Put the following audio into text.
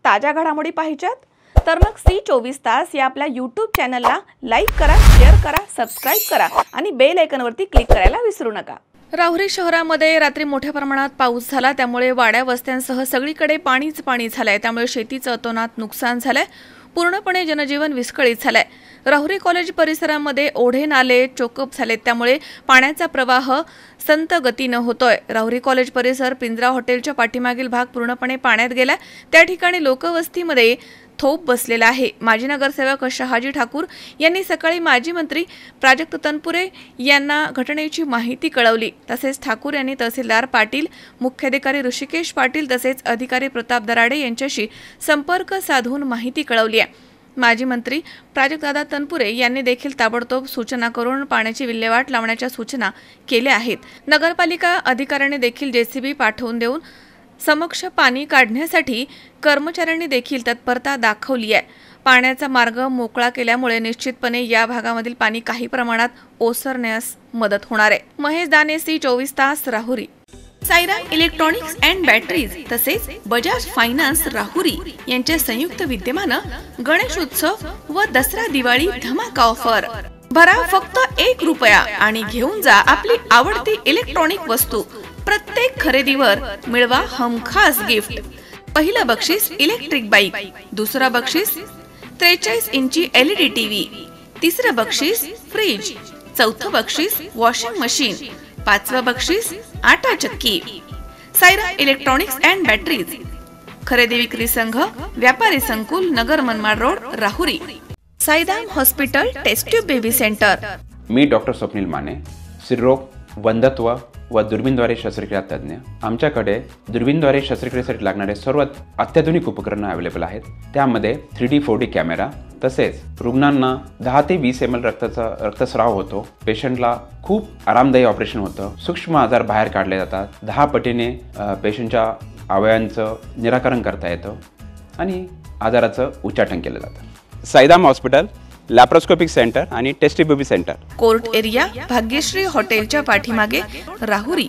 ताज्या घडामोडी पाहिजेत तर मग C24 तास या आपल्या YouTube चॅनलला लाईक करा, शेअर करा, सबस्क्राइब करा आणि बेल आयकॉनवरती क्लिक करायला विसरू नका। राहुरी शहरामध्ये रात्री मोठ्या प्रमाणात पाऊस झाला, त्यामुळे वाड्या वस्त्यांसह सगळीकडे पाणीच पाणी झालंय। त्यामुळे शेतीचं अतोनात नुकसान झालंय, पूर्णपणे जनजीवन विस्कळीत झालंय। राहुरी कॉलेज परिसरामध्ये ओढे नाले चोकअप झालेत, त्यामुळे पाण्याचा प्रवाह संत गतीने होतोय। राहुरी कॉलेज परिसर पिंजरा हॉटेलच्या पाठीमागील भाग पूर्णपणे पाण्यात गेला, त्या ठिकाणी लोकवस्तीमध्ये थोप बसलेला आहे। माजी नगरसेवक शहाजी ठाकूर यांनी सकाळी माजी मंत्री प्राजक्त तनपुरे यांना घटनेची माहिती कळवली। तसेच ठाकूर यांनी तहसीलदार पाटील, मुख्याधिकारी ऋषिकेश पाटील तसेच अधिकारी प्रताप दराडे यांच्याशी संपर्क साधून माहिती कळवली आहे। माजी मंत्री प्राजक्तदादा तनपुरे यांनी देखील ताबडतोब सूचना करून पाण्याची विल्हेवाट लावण्याच्या सूचना केल्या आहेत। नगरपालिका अधिकाऱ्यांनी देखील जेसीबी पाठवून देऊन समक्ष पाणी काढण्यासाठी कर्मचाऱ्यांनी देखील तत्परता दाखवली आहे। पाण्याचा मार्ग मोकळा केल्यामुळे निश्चितपणे या भागामधील पाणी काही प्रमाणात ओसरण्यास मदत होणार आहे। महेश दाने, C24 तास, Rahuri. Sairam electronics and batteries तसेच बजाज फायनान्स राहुरी यांच्या संयुक्त विद्यमानं गणेशोत्सव व दसरा दिवाळी धमाका ऑफर। भरा फक्त ₹1 आणि घेऊन जा आपली आवडती इलेक्ट्रॉनिक वस्तू। प्रत्येक खरेदीवर मिळवा हमखास गिफ्ट। पहिलं बक्षीस इलेक्ट्रिक बाईक, दुसरा बक्षीस 43 इंची LED टीव्ही, तिसरं बक्षीस फ्रीज, चौथं बक्षीस वॉशिंग मशीन, पाचवं बक्षीस आटा चक्की। साईराम इलेक्ट्रॉनिक्स अँड बॅटरीज, खरेदी विक्री संघ, व्यापारी संकुल, Nagar Manmad road, Rahuri. Sairam hospital test tube baby centre. मी डॉक्टर स्वप्नील माने, स्त्रीरोग, वंध्यत्व व दुर्बीणद्वारे शस्त्रक्रिया तज्ञ। आमच्याकडे दुर्बीणद्वारे शस्त्रक्रियेसाठी लागणारे सर्व अत्याधुनिक उपकरणं अवेलेबल आहेत। त्यामध्ये 3D 4D कॅमेरा, तसेच रुग्णांना 10 ते 20 ml रक्तस्राव होतो। पेशंटला खूप आरामदायी ऑपरेशन होतं। सूक्ष्म आजार बाहेर काढले जातात। 10 पटीने पेशंटच्या अवयवांचं निराकरण करता येतं आणि आजाराचं उच्चाटन केलं जातं। साईराम हॉस्पिटल, लॅप्रोस्कोपिक सेंटर आणि test baby centre, court area, Bhagyashree हॉटेलच्या पाठीमागे, राहुरी।